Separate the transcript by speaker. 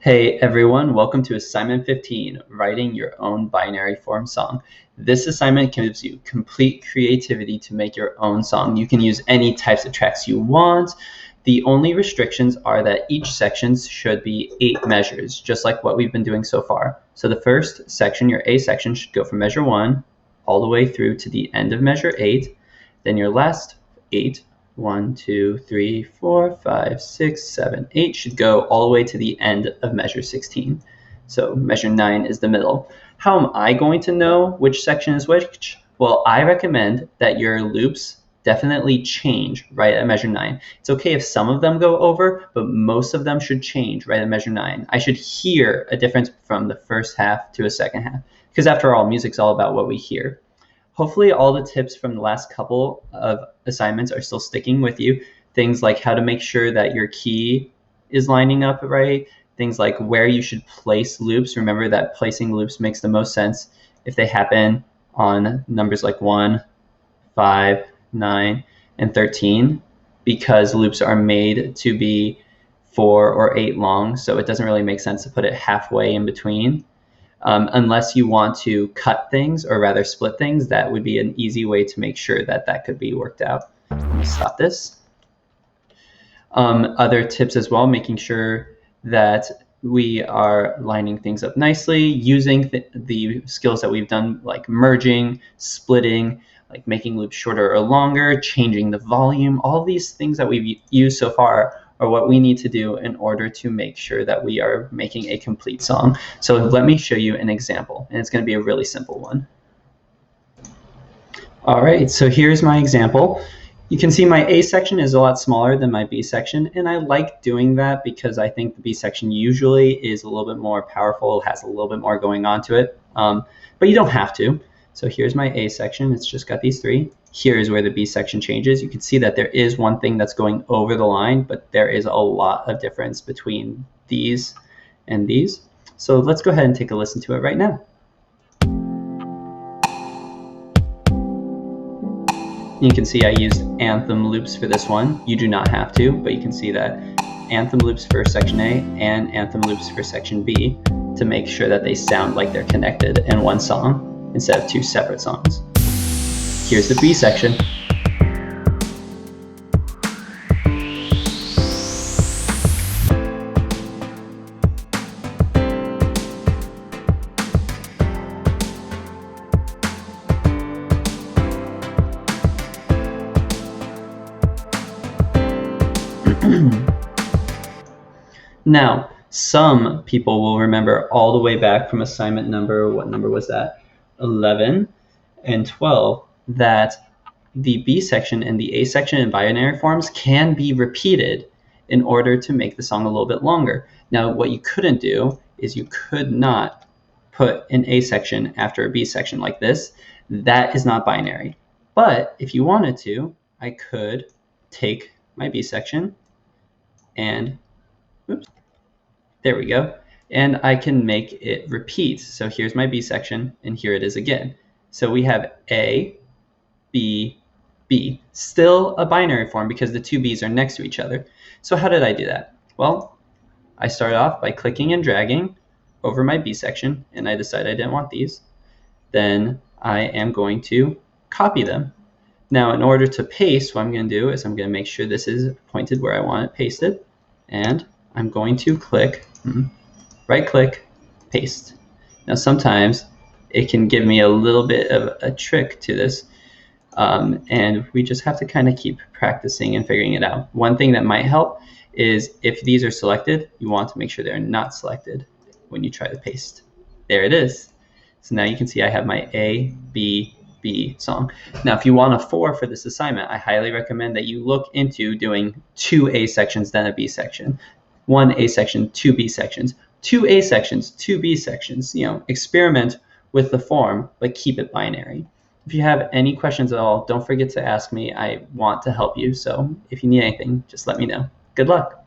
Speaker 1: Hey everyone, welcome to assignment 15, writing your own binary form song. This assignment gives you complete creativity to make your own song. You can use any types of tracks you want. The only restrictions are that each section should be 8 measures, just like what we've been doing so far. So the first section, your A section, should go from measure 1 all the way through to the end of measure 8. Then your last 8, 1, 2, 3, 4, 5, 6, 7, 8 should go all the way to the end of measure 16. So measure 9 is the middle. How am I going to know which section is which? Well, I recommend that your loops definitely change right at measure 9. It's okay if some of them go over, but most of them should change right at measure 9. I should hear a difference from the first half to a second half, because after all, music's all about what we hear. Hopefully all the tips from the last couple of assignments are still sticking with you. Things like how to make sure that your key is lining up right. Things like where you should place loops. Remember that placing loops makes the most sense if they happen on numbers like 1, 5, 9, and 13, because loops are made to be 4 or 8 long, so it doesn't really make sense to put it halfway in between. Unless you want to cut things, or rather split things, that would be an easy way to make sure that that could be worked out. Let me stop this. Other tips as well, making sure that we are lining things up nicely, using the skills that we've done, like merging, splitting, like making loops shorter or longer, changing the volume. All these things that we've used so far are what we need to do in order to make sure that we are making a complete song. So let me show you an example, and it's going to be a really simple one. All right, so here's my example. You can see my A section is a lot smaller than my B section, and I like doing that because I think the B section usually is a little bit more powerful, has a little bit more going on to it, but you don't have to. So here's my A section, it's just got these 3. Here is where the B section changes. You can see that there is one thing that's going over the line, but there is a lot of difference between these and these. So let's go ahead and take a listen to it right now. You can see I used anthem loops for this one. You do not have to, but you can see that anthem loops for section A and anthem loops for section B to make sure that they sound like they're connected in one song instead of 2 separate songs. Here's the B section. Now, some people will remember all the way back from assignment number, what number was that? 11 and 12, that the B section and the A section in binary forms can be repeated in order to make the song a little bit longer. Now, what you couldn't do is you could not put an A section after a B section like this. That is not binary. But if you wanted to, I could take my B section and, oops, there we go. And I can make it repeat. So here's my B section, and here it is again. So we have A, B, B. Still a binary form because the 2 B's are next to each other. So how did I do that? Well, I started off by clicking and dragging over my B section, and I decided I didn't want these. Then I am going to copy them. Now, in order to paste, what I'm going to do is I'm going to make sure this is pointed where I want it pasted, and I'm going to click, right-click, paste. Now, sometimes it can give me a little bit of a trick to this, and we just have to kind of keep practicing and figuring it out. One thing that might help is if these are selected, you want to make sure they're not selected when you try to paste. There it is. So now you can see I have my A, B, B song. Now, if you want a 4 for this assignment, I highly recommend that you look into doing 2 A sections, then a B section. 1 A section, 2 B sections. 2 A sections, 2 B sections. You know, experiment with the form, but keep it binary. If you have any questions at all, don't forget to ask me. I want to help you. So if you need anything, just let me know. Good luck.